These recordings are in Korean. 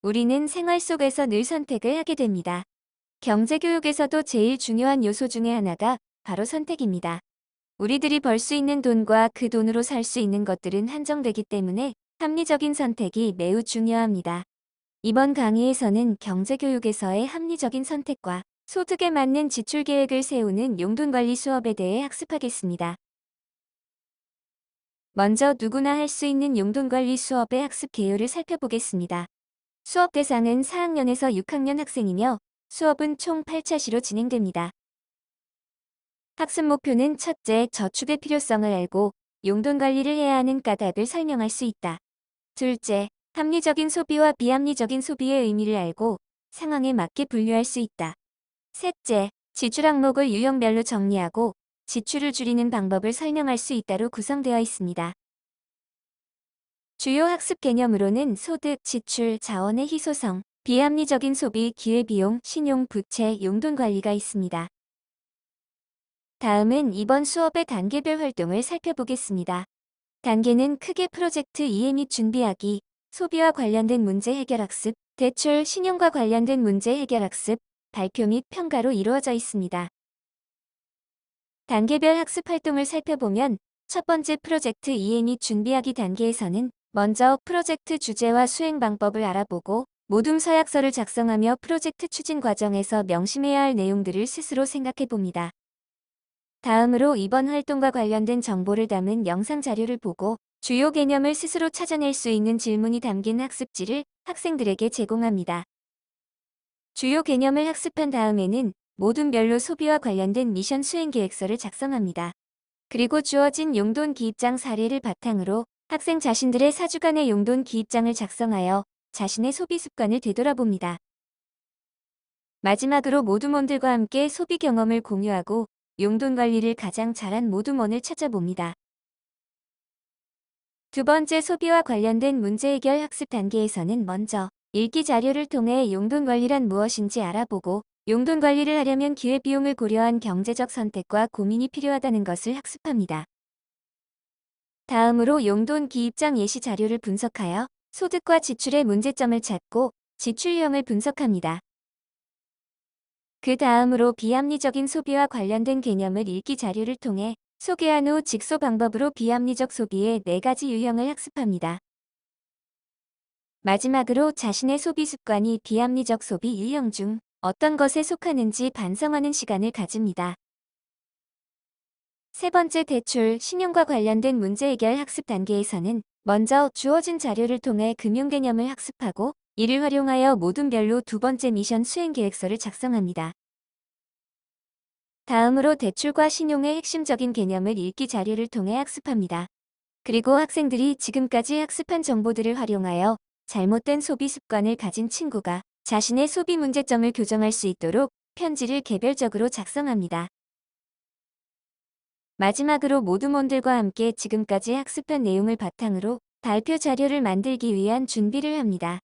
우리는 생활 속에서 늘 선택을 하게 됩니다. 경제교육에서도 제일 중요한 요소 중에 하나가 바로 선택입니다. 우리들이 벌 수 있는 돈과 그 돈으로 살 수 있는 것들은 한정되기 때문에 합리적인 선택이 매우 중요합니다. 이번 강의에서는 경제교육에서의 합리적인 선택과 소득에 맞는 지출 계획을 세우는 용돈관리 수업에 대해 학습하겠습니다. 먼저 누구나 할 수 있는 용돈관리 수업의 학습 개요를 살펴보겠습니다. 수업 대상은 4학년에서 6학년 학생이며 수업은 총 8차시로 진행됩니다. 학습 목표는 첫째, 저축의 필요성을 알고 용돈 관리를 해야 하는 까닭을 설명할 수 있다. 둘째, 합리적인 소비와 비합리적인 소비의 의미를 알고 상황에 맞게 분류할 수 있다. 셋째, 지출 항목을 유형별로 정리하고 지출을 줄이는 방법을 설명할 수 있다로 구성되어 있습니다. 주요 학습 개념으로는 소득, 지출, 자원의 희소성, 비합리적인 소비, 기회비용, 신용, 부채, 용돈 관리가 있습니다. 다음은 이번 수업의 단계별 활동을 살펴보겠습니다. 단계는 크게 프로젝트 이해 및 준비하기, 소비와 관련된 문제 해결 학습, 대출, 신용과 관련된 문제 해결 학습, 발표 및 평가로 이루어져 있습니다. 단계별 학습 활동을 살펴보면 첫 번째 프로젝트 이해 및 준비하기 단계에서는 먼저 프로젝트 주제와 수행 방법을 알아보고 모둠 서약서를 작성하며 프로젝트 추진 과정에서 명심해야 할 내용들을 스스로 생각해 봅니다. 다음으로 이번 활동과 관련된 정보를 담은 영상 자료를 보고 주요 개념을 스스로 찾아낼 수 있는 질문이 담긴 학습지를 학생들에게 제공합니다. 주요 개념을 학습한 다음에는 모둠별로 소비와 관련된 미션 수행 계획서를 작성합니다. 그리고 주어진 용돈 기입장 사례를 바탕으로 학생 자신들의 4주간의 용돈 기입장을 작성하여 자신의 소비 습관을 되돌아봅니다. 마지막으로 모둠원들과 함께 소비 경험을 공유하고 용돈 관리를 가장 잘한 모둠원을 찾아봅니다. 두 번째, 소비와 관련된 문제 해결 학습 단계에서는 먼저 읽기 자료를 통해 용돈 관리란 무엇인지 알아보고 용돈 관리를 하려면 기회비용을 고려한 경제적 선택과 고민이 필요하다는 것을 학습합니다. 다음으로 용돈 기입장 예시 자료를 분석하여 소득과 지출의 문제점을 찾고 지출 유형을 분석합니다. 그 다음으로 비합리적인 소비와 관련된 개념을 읽기 자료를 통해 소개한 후 직소 방법으로 비합리적 소비의 4가지 유형을 학습합니다. 마지막으로 자신의 소비 습관이 비합리적 소비 유형 중 어떤 것에 속하는지 반성하는 시간을 가집니다. 세 번째, 대출, 신용과 관련된 문제 해결 학습 단계에서는 먼저 주어진 자료를 통해 금융 개념을 학습하고 이를 활용하여 모둠별로 두 번째 미션 수행 계획서를 작성합니다. 다음으로 대출과 신용의 핵심적인 개념을 읽기 자료를 통해 학습합니다. 그리고 학생들이 지금까지 학습한 정보들을 활용하여 잘못된 소비 습관을 가진 친구가 자신의 소비 문제점을 교정할 수 있도록 편지를 개별적으로 작성합니다. 마지막으로 모둠원들과 함께 지금까지 학습한 내용을 바탕으로 발표 자료를 만들기 위한 준비를 합니다.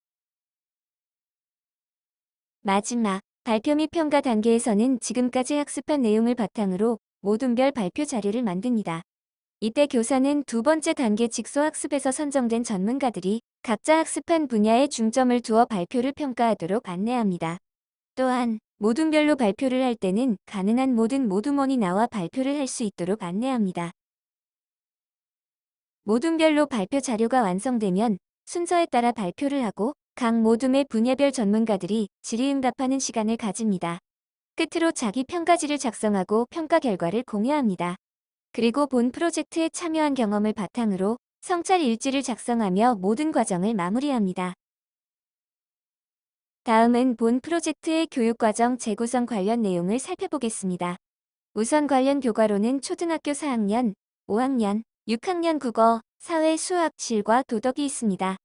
마지막, 발표 및 평가 단계에서는 지금까지 학습한 내용을 바탕으로 모둠별 발표 자료를 만듭니다. 이때 교사는 두 번째 단계 직소학습에서 선정된 전문가들이 각자 학습한 분야에 중점을 두어 발표를 평가하도록 안내합니다. 또한 모둠별로 발표를 할 때는 가능한 모든 모둠원이 나와 발표를 할 수 있도록 안내합니다. 모둠별로 발표 자료가 완성되면 순서에 따라 발표를 하고 각 모둠의 분야별 전문가들이 질의응답하는 시간을 가집니다. 끝으로 자기 평가지를 작성하고 평가 결과를 공유합니다. 그리고 본 프로젝트에 참여한 경험을 바탕으로 성찰 일지를 작성하며 모든 과정을 마무리합니다. 다음은 본 프로젝트의 교육과정 재구성 관련 내용을 살펴보겠습니다. 우선 관련 교과로는 초등학교 4학년, 5학년, 6학년 국어, 사회, 수학, 실과 도덕이 있습니다.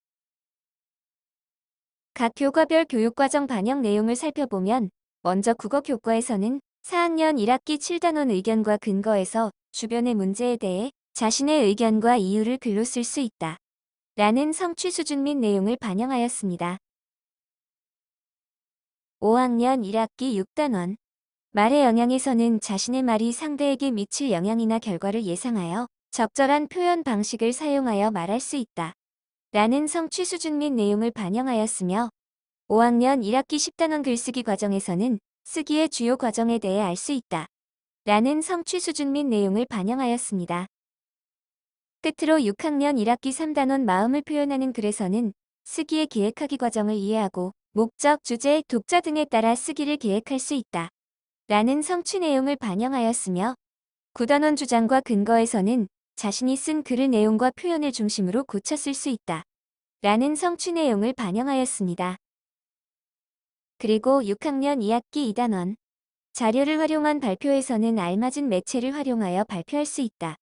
각 교과별 교육과정 반영 내용을 살펴보면 먼저 국어 교과에서는 4학년 1학기 7단원 의견과 근거에서 주변의 문제에 대해 자신의 의견과 이유를 글로 쓸 수 있다 라는 성취 수준 및 내용을 반영하였습니다. 5학년 1학기 6단원 말의 영향에서는 자신의 말이 상대에게 미칠 영향이나 결과를 예상하여 적절한 표현 방식을 사용하여 말할 수 있다 라는 성취 수준 및 내용을 반영하였으며 5학년 1학기 10단원 글쓰기 과정에서는 쓰기의 주요 과정에 대해 알 수 있다. 라는 성취 수준 및 내용을 반영하였습니다. 끝으로 6학년 1학기 3단원 마음을 표현하는 글에서는 쓰기의 기획하기 과정을 이해하고 목적, 주제, 독자 등에 따라 쓰기를 계획할 수 있다. 라는 성취 내용을 반영하였으며 9단원 주장과 근거에서는 자신이 쓴 글의 내용과 표현을 중심으로 고쳐 쓸 수 있다. 라는 성취 내용을 반영하였습니다. 그리고 6학년 2학기 2단원 자료를 활용한 발표에서는 알맞은 매체를 활용하여 발표할 수 있다.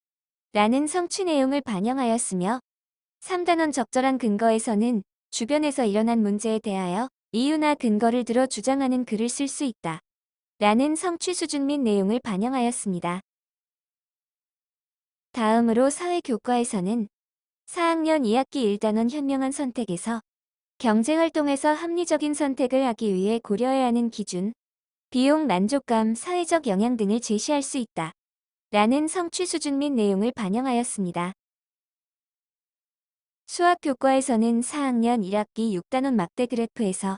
라는 성취 내용을 반영하였으며 3단원 적절한 근거에서는 주변에서 일어난 문제에 대하여 이유나 근거를 들어 주장하는 글을 쓸 수 있다. 라는 성취 수준 및 내용을 반영하였습니다. 다음으로 사회교과에서는 4학년 2학기 1단원 현명한 선택에서 경제활동에서 합리적인 선택을 하기 위해 고려해야 하는 기준, 비용, 만족감, 사회적 영향 등을 제시할 수 있다. 라는 성취 수준 및 내용을 반영하였습니다. 수학교과에서는 4학년 1학기 6단원 막대 그래프에서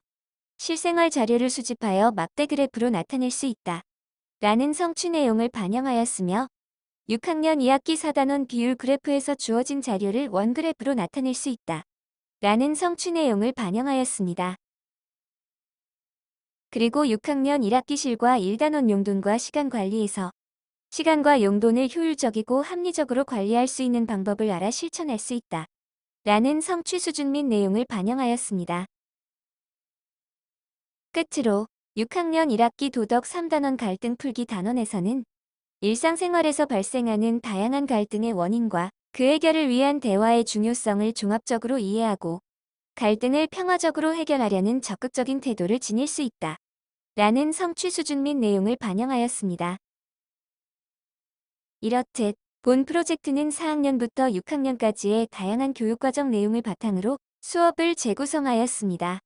실생활 자료를 수집하여 막대 그래프로 나타낼 수 있다. 라는 성취 내용을 반영하였으며 6학년 2학기 4단원 비율 그래프에서 주어진 자료를 원그래프로 나타낼 수 있다. 라는 성취 내용을 반영하였습니다. 그리고 6학년 1학기 실과 1단원 용돈과 시간 관리에서 시간과 용돈을 효율적이고 합리적으로 관리할 수 있는 방법을 알아 실천할 수 있다. 라는 성취 수준 및 내용을 반영하였습니다. 끝으로 6학년 1학기 도덕 3단원 갈등 풀기 단원에서는 일상생활에서 발생하는 다양한 갈등의 원인과 그 해결을 위한 대화의 중요성을 종합적으로 이해하고 갈등을 평화적으로 해결하려는 적극적인 태도를 지닐 수 있다. 라는 성취 수준 및 내용을 반영하였습니다. 이렇듯 본 프로젝트는 4학년부터 6학년까지의 다양한 교육과정 내용을 바탕으로 수업을 재구성하였습니다.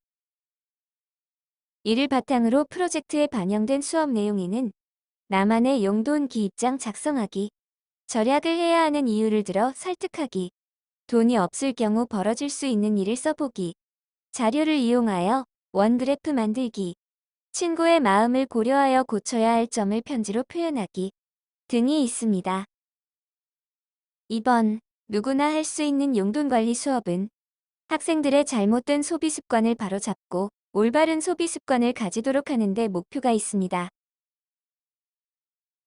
이를 바탕으로 프로젝트에 반영된 수업 내용에는 나만의 용돈 기입장 작성하기, 절약을 해야 하는 이유를 들어 설득하기, 돈이 없을 경우 벌어질 수 있는 일을 써보기, 자료를 이용하여 원그래프 만들기, 친구의 마음을 고려하여 고쳐야 할 점을 편지로 표현하기 등이 있습니다. 이번 누구나 할 수 있는 용돈관리 수업은 학생들의 잘못된 소비 습관을 바로잡고 올바른 소비 습관을 가지도록 하는 데 목표가 있습니다.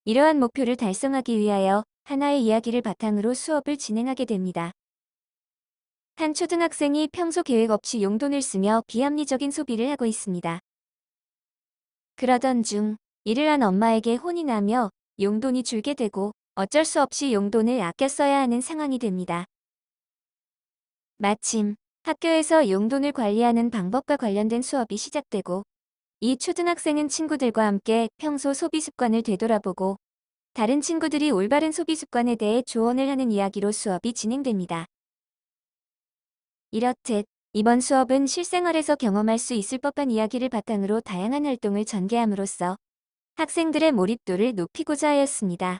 이러한 목표를 달성하기 위하여 하나의 이야기를 바탕으로 수업을 진행하게 됩니다. 한 초등학생이 평소 계획 없이 용돈을 쓰며 비합리적인 소비를 하고 있습니다. 그러던 중 일을 한 엄마에게 혼이 나며 용돈이 줄게 되고 어쩔 수 없이 용돈을 아껴 써야 하는 상황이 됩니다. 마침 학교에서 용돈을 관리하는 방법과 관련된 수업이 시작되고 이 초등학생은 친구들과 함께 평소 소비 습관을 되돌아보고 다른 친구들이 올바른 소비 습관에 대해 조언을 하는 이야기로 수업이 진행됩니다. 이렇듯 이번 수업은 실생활에서 경험할 수 있을 법한 이야기를 바탕으로 다양한 활동을 전개함으로써 학생들의 몰입도를 높이고자 하였습니다.